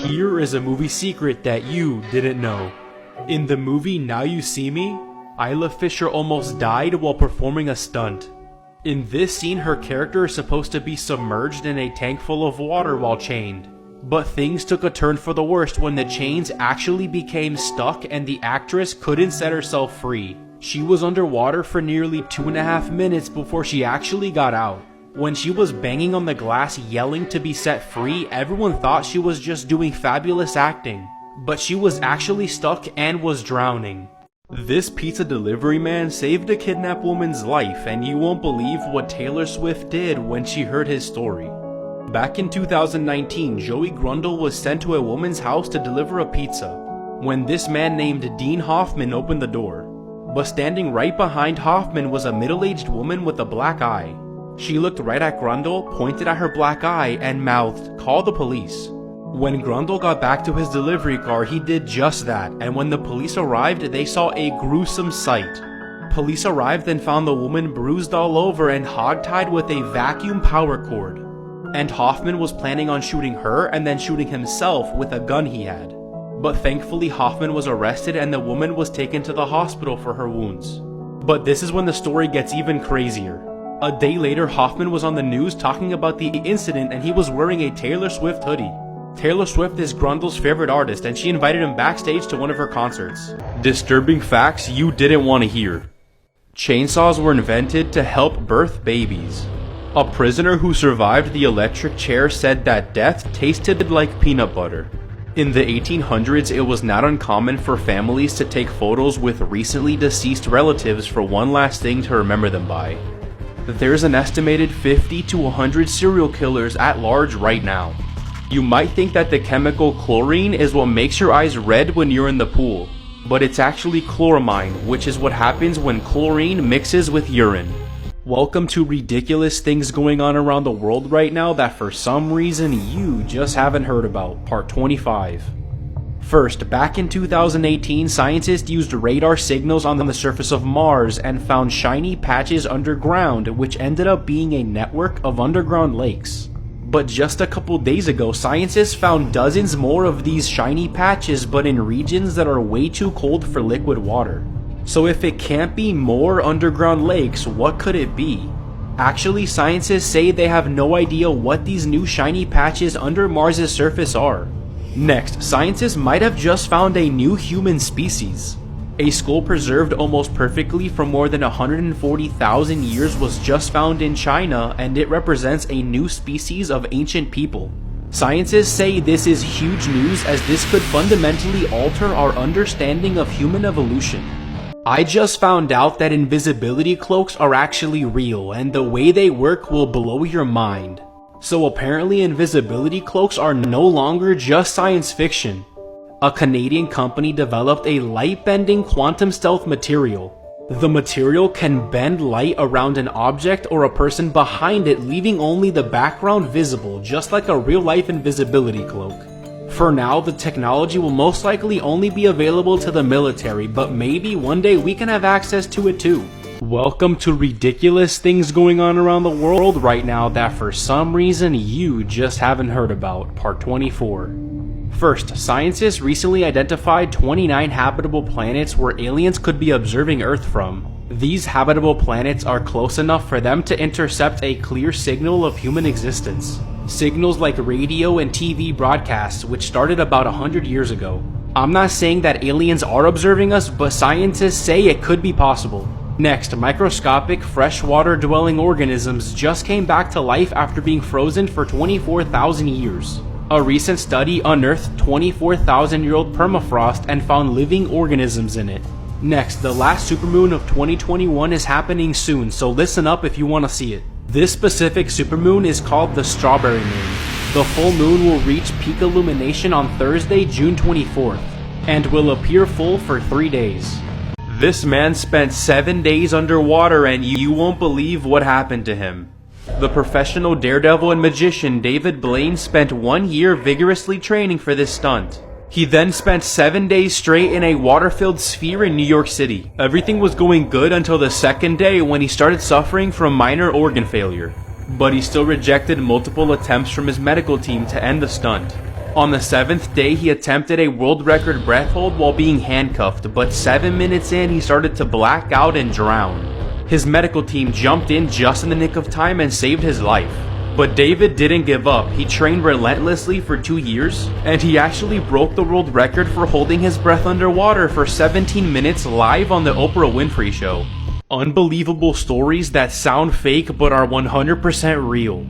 Here is a movie secret that you didn't know. In the movie Now You See Me, Isla Fisher almost died while performing a stunt. In this scene, her character is supposed to be submerged in a tank full of water while chained. But things took a turn for the worst when the chains actually became stuck and the actress couldn't set herself free. She was underwater for nearly 2.5 minutes before she actually got out. When she was banging on the glass yelling to be set free, everyone thought she was just doing fabulous acting. But she was actually stuck and was drowning. This pizza delivery man saved a kidnapped woman's life, and you won't believe what Taylor Swift did when she heard his story. Back in 2019, Joey Grundle was sent to a woman's house to deliver a pizza, when this man named Dean Hoffman opened the door. But standing right behind Hoffman was a middle-aged woman with a black eye. She looked right at Grundle, pointed at her black eye, and mouthed, "Call the police." When Grundle got back to his delivery car, he did just that, and when the police arrived, they saw a gruesome sight. Police arrived and found the woman bruised all over and hogtied with a vacuum power cord. And Hoffman was planning on shooting her and then shooting himself with a gun he had. But thankfully Hoffman was arrested and the woman was taken to the hospital for her wounds. But this is when the story gets even crazier. A day later, Hoffman was on the news talking about the incident and he was wearing a Taylor Swift hoodie. Taylor Swift is Grundle's favorite artist and she invited him backstage to one of her concerts. Disturbing facts you didn't want to hear. Chainsaws were invented to help birth babies. A prisoner who survived the electric chair said that death tasted like peanut butter. In the 1800s, it was not uncommon for families to take photos with recently deceased relatives for one last thing to remember them by. There's an estimated 50 to 100 serial killers at large right now. You might think that the chemical chlorine is what makes your eyes red when you're in the pool, but it's actually chloramine, which is what happens when chlorine mixes with urine. Welcome to ridiculous things going on around the world right now that for some reason you just haven't heard about, part 25. First, back in 2018, scientists used radar signals on the surface of Mars and found shiny patches underground, which ended up being a network of underground lakes. But just a couple days ago, scientists found dozens more of these shiny patches, but in regions that are way too cold for liquid water. So if it can't be more underground lakes, what could it be? Actually, scientists say they have no idea what these new shiny patches under Mars' surface are. Next, scientists might have just found a new human species. A skull preserved almost perfectly from more than 140,000 years was just found in China, and it represents a new species of ancient people. Scientists say this is huge news as this could fundamentally alter our understanding of human evolution. I just found out that invisibility cloaks are actually real, and the way they work will blow your mind. So apparently invisibility cloaks are no longer just science fiction. A Canadian company developed a light-bending quantum stealth material. The material can bend light around an object or a person behind it, leaving only the background visible, just like a real-life invisibility cloak. For now, the technology will most likely only be available to the military, but maybe one day we can have access to it too. Welcome to ridiculous things going on around the world right now that for some reason you just haven't heard about, part 24. First, scientists recently identified 29 habitable planets where aliens could be observing Earth from. These habitable planets are close enough for them to intercept a clear signal of human existence. Signals like radio and TV broadcasts, which started about 100 years ago. I'm not saying that aliens are observing us, but scientists say it could be possible. Next, microscopic freshwater-dwelling organisms just came back to life after being frozen for 24,000 years. A recent study unearthed 24,000-year-old permafrost and found living organisms in it. Next, the last supermoon of 2021 is happening soon, so listen up if you want to see it. This specific supermoon is called the Strawberry Moon. The full moon will reach peak illumination on Thursday, June 24th, and will appear full for 3 days. This man spent 7 days underwater and you won't believe what happened to him. The professional daredevil and magician David Blaine spent 1 year vigorously training for this stunt. He then spent 7 days straight in a water-filled sphere in New York City. Everything was going good until the second day when he started suffering from minor organ failure. But he still rejected multiple attempts from his medical team to end the stunt. On the 7th day, he attempted a world record breath hold while being handcuffed, but 7 minutes in, he started to black out and drown. His medical team jumped in just in the nick of time and saved his life. But David didn't give up. He trained relentlessly for 2 years, and he actually broke the world record for holding his breath underwater for 17 minutes live on the Oprah Winfrey Show. Unbelievable stories that sound fake but are 100% real.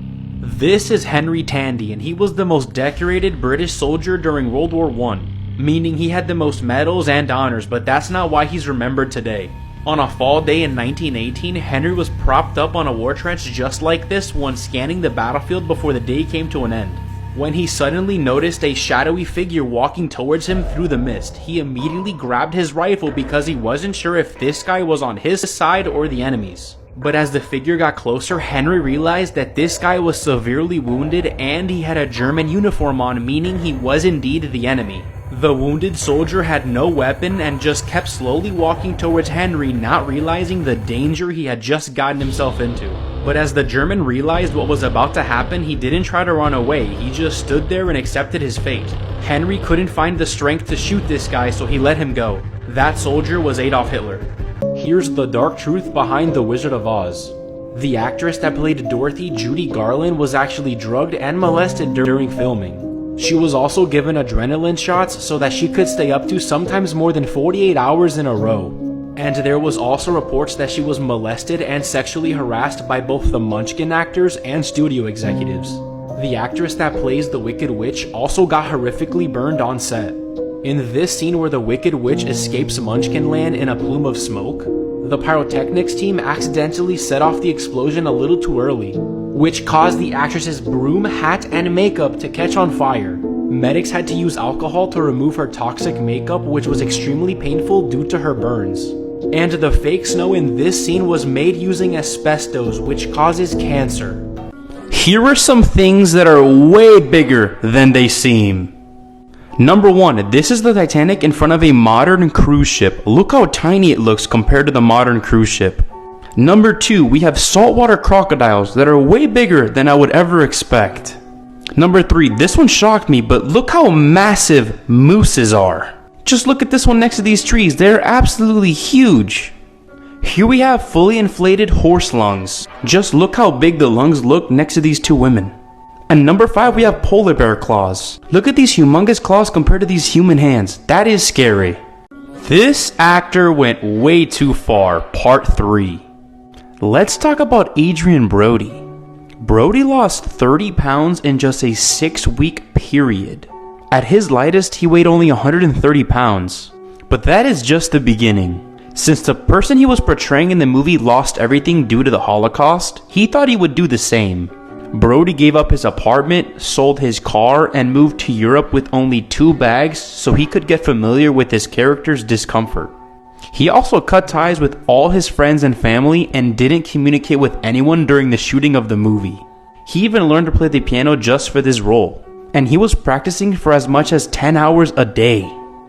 This is Henry Tandy, and he was the most decorated British soldier during World War I, meaning he had the most medals and honors, but that's not why he's remembered today. On a fall day in 1918, Henry was propped up on a war trench just like this when scanning the battlefield before the day came to an end. When he suddenly noticed a shadowy figure walking towards him through the mist, he immediately grabbed his rifle because he wasn't sure if this guy was on his side or the enemy's. But as the figure got closer, Henry realized that this guy was severely wounded and he had a German uniform on, meaning he was indeed the enemy. The wounded soldier had no weapon and just kept slowly walking towards Henry, not realizing the danger he had just gotten himself into. But as the German realized what was about to happen, he didn't try to run away, he just stood there and accepted his fate. Henry couldn't find the strength to shoot this guy, so he let him go. That soldier was Adolf Hitler. Here's the dark truth behind The Wizard of Oz. The actress that played Dorothy, Judy Garland, was actually drugged and molested during filming. She was also given adrenaline shots so that she could stay up to sometimes more than 48 hours in a row. And there was also reports that she was molested and sexually harassed by both the Munchkin actors and studio executives. The actress that plays the Wicked Witch also got horrifically burned on set. In this scene where the Wicked Witch escapes Munchkinland in a plume of smoke, the pyrotechnics team accidentally set off the explosion a little too early, which caused the actress's broom, hat, and makeup to catch on fire. Medics had to use alcohol to remove her toxic makeup, which was extremely painful due to her burns. And the fake snow in this scene was made using asbestos, which causes cancer. Here are some things that are way bigger than they seem. Number 1, this is the Titanic in front of a modern cruise ship. Look how tiny it looks compared to the modern cruise ship. Number 2, we have saltwater crocodiles that are way bigger than I would ever expect. Number 3, this one shocked me, but look how massive mooses are. Just look at this one next to these trees, they're absolutely huge. Here we have fully inflated horse lungs. Just look how big the lungs look next to these two women. And number 5, we have polar bear claws. Look at these humongous claws compared to these human hands. That is scary. This actor went way too far, part 3. Let's talk about Adrian Brody. Brody lost 30 pounds in just a 6-week period. At his lightest, he weighed only 130 pounds. But that is just the beginning. Since the person he was portraying in the movie lost everything due to the Holocaust, he thought he would do the same. Brody gave up his apartment, sold his car, and moved to Europe with only 2 bags so he could get familiar with his character's discomfort. He also cut ties with all his friends and family and didn't communicate with anyone during the shooting of the movie. He even learned to play the piano just for this role, and he was practicing for as much as 10 hours a day.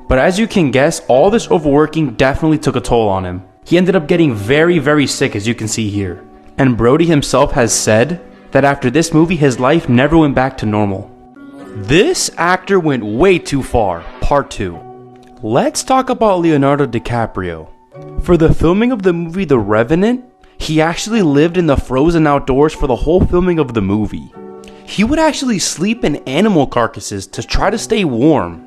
But as you can guess, all this overworking definitely took a toll on him. He ended up getting very sick, as you can see here. And Brody himself has said that after this movie, his life never went back to normal. This actor went way too far, part 2. Let's talk about Leonardo DiCaprio. For the filming of the movie The Revenant, he actually lived in the frozen outdoors for the whole filming of the movie. He would actually sleep in animal carcasses to try to stay warm.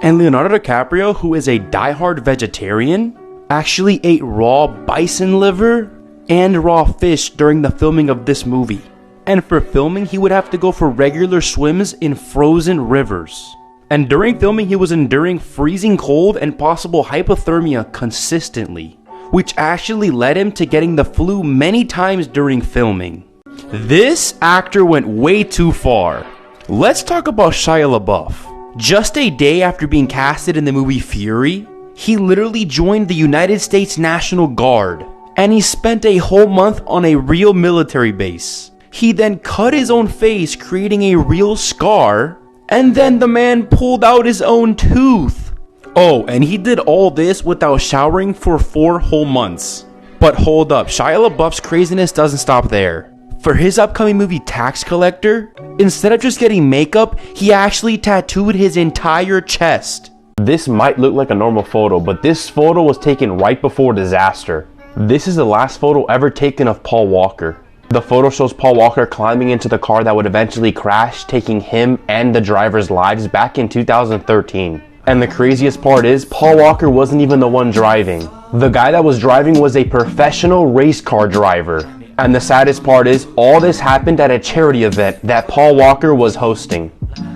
And Leonardo DiCaprio, who is a diehard vegetarian, actually ate raw bison liver and raw fish during the filming of this movie. And for filming, he would have to go for regular swims in frozen rivers. And during filming, he was enduring freezing cold and possible hypothermia consistently, which actually led him to getting the flu many times during filming. This actor went way too far. Let's talk about Shia LaBeouf. Just a day after being casted in the movie Fury, he literally joined the United States National Guard, and he spent a whole month on a real military base. He then cut his own face, creating a real scar, and then the man pulled out his own tooth. Oh, and he did all this without showering for 4 whole months. But hold up, Shia LaBeouf's craziness doesn't stop there. For his upcoming movie Tax Collector, instead of just getting makeup, he actually tattooed his entire chest. This might look like a normal photo, but this photo was taken right before disaster. This is the last photo ever taken of Paul Walker. The photo shows Paul Walker climbing into the car that would eventually crash, taking him and the driver's lives back in 2013. And the craziest part is, Paul Walker wasn't even the one driving. The guy that was driving was a professional race car driver. And the saddest part is, all this happened at a charity event that Paul Walker was hosting.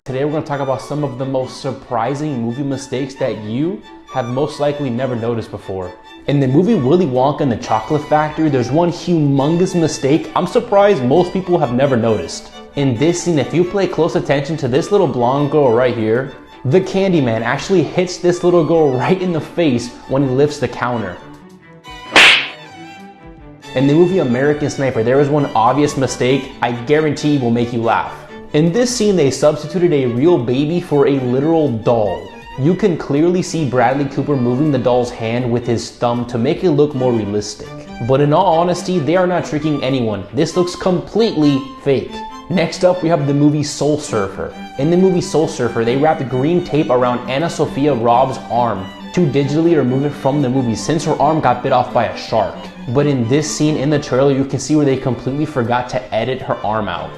Today we're going to talk about some of the most surprising movie mistakes that you have most likely never noticed before. In the movie Willy Wonka and the Chocolate Factory, there's one humongous mistake I'm surprised most people have never noticed. In this scene, if you pay close attention to this little blonde girl right here, the Candyman actually hits this little girl right in the face when he lifts the counter. In the movie American Sniper, there is one obvious mistake I guarantee will make you laugh. In this scene, they substituted a real baby for a literal doll. You can clearly see Bradley Cooper moving the doll's hand with his thumb to make it look more realistic. But in all honesty, they are not tricking anyone. This looks completely fake. Next up, we have the movie Soul Surfer. In the movie Soul Surfer, they wrapped green tape around Anna Sophia Robb's arm to digitally remove it from the movie since her arm got bit off by a shark. But in this scene in the trailer, you can see where they completely forgot to edit her arm out.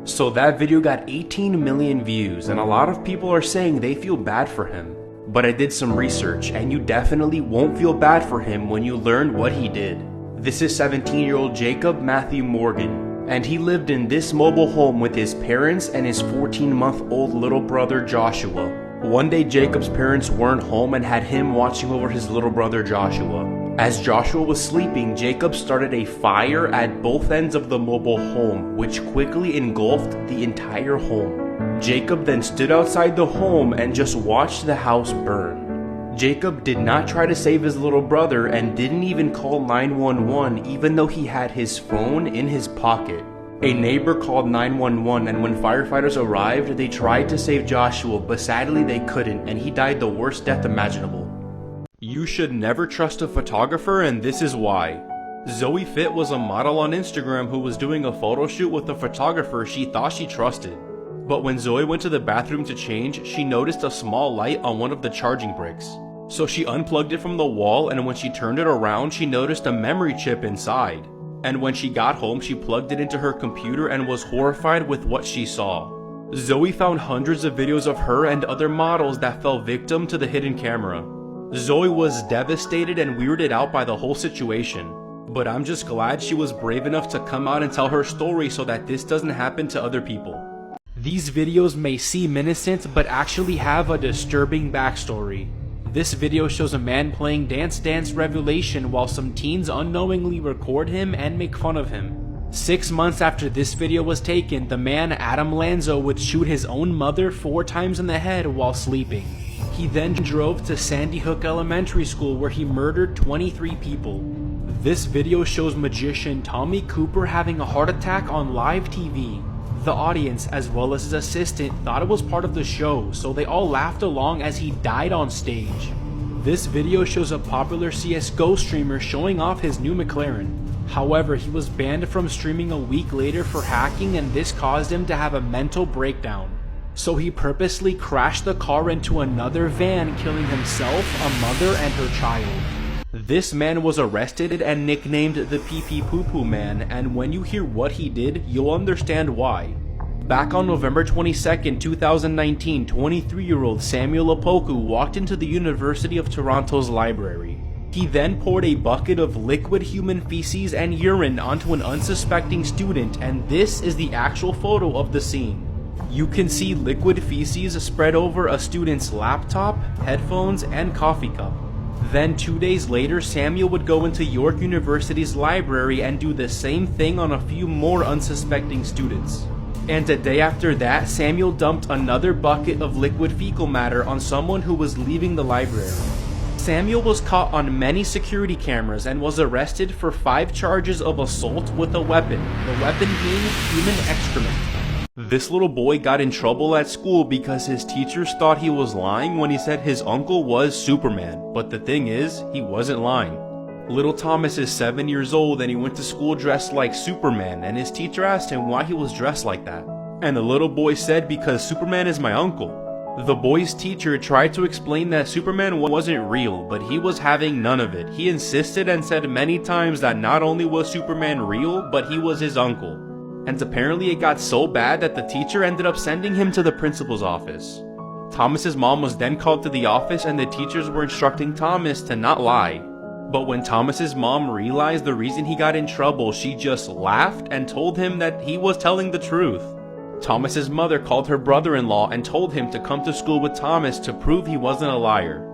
So that video got 18 million views, and a lot of people are saying they feel bad for him. But I did some research, and you definitely won't feel bad for him when you learn what he did. This is 17-year-old Jacob Matthew Morgan, and he lived in this mobile home with his parents and his 14-month-old little brother Joshua. One day Jacob's parents weren't home and had him watching over his little brother Joshua. As Joshua was sleeping, Jacob started a fire at both ends of the mobile home, which quickly engulfed the entire home. Jacob then stood outside the home and just watched the house burn. Jacob did not try to save his little brother and didn't even call 911 even though he had his phone in his pocket. A neighbor called 911, and when firefighters arrived, they tried to save Joshua, but sadly they couldn't, and he died the worst death imaginable. You should never trust a photographer, and this is why. Zoe Fit was a model on Instagram who was doing a photo shoot with a photographer she thought she trusted. But when Zoe went to the bathroom to change, she noticed a small light on one of the charging bricks. So she unplugged it from the wall, and when she turned it around, she noticed a memory chip inside. And when she got home, she plugged it into her computer and was horrified with what she saw. Zoe found hundreds of videos of her and other models that fell victim to the hidden camera. Zoe was devastated and weirded out by the whole situation, but I'm just glad she was brave enough to come out and tell her story so that this doesn't happen to other people. These videos may seem innocent, but actually have a disturbing backstory. This video shows a man playing Dance Dance Revelation while some teens unknowingly record him and make fun of him. 6 months after this video was taken, the man Adam Lanzo would shoot his own mother 4 times in the head while sleeping. He then drove to Sandy Hook Elementary School where he murdered 23 people. This video shows magician Tommy Cooper having a heart attack on live TV. The audience, as well as his assistant, thought it was part of the show, so they all laughed along as he died on stage. This video shows a popular CSGO streamer showing off his new McLaren. However, he was banned from streaming a week later for hacking, and this caused him to have a mental breakdown. So he purposely crashed the car into another van, killing himself, a mother, and her child. This man was arrested and nicknamed the Pee Poo Poo Man, and when you hear what he did, you'll understand why. Back on November 22nd, 2019, 23-year-old Samuel Opoku walked into the University of Toronto's library. He then poured a bucket of liquid human feces and urine onto an unsuspecting student, and this is the actual photo of the scene. You can see liquid feces spread over a student's laptop, headphones, and coffee cup. Then 2 days later, Samuel would go into York University's library and do the same thing on a few more unsuspecting students. And a day after that, Samuel dumped another bucket of liquid fecal matter on someone who was leaving the library. Samuel was caught on many security cameras and was arrested for 5 charges of assault with a weapon, the weapon being human excrement. This little boy got in trouble at school because his teachers thought he was lying when he said his uncle was Superman, but the thing is, he wasn't lying. Little Thomas is 7 years old and he went to school dressed like Superman, and his teacher asked him why he was dressed like that. And the little boy said, because Superman is my uncle. The boy's teacher tried to explain that Superman wasn't real, but he was having none of it. He insisted and said many times that not only was Superman real, but he was his uncle. And apparently it got so bad that the teacher ended up sending him to the principal's office. Thomas's mom was then called to the office and the teachers were instructing Thomas to not lie. But when Thomas's mom realized the reason he got in trouble, she just laughed and told him that he was telling the truth. Thomas's mother called her brother-in-law and told him to come to school with Thomas to prove he wasn't a liar.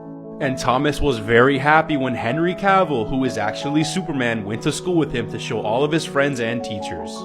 And Thomas was very happy when Henry Cavill, who is actually Superman, went to school with him to show all of his friends and teachers.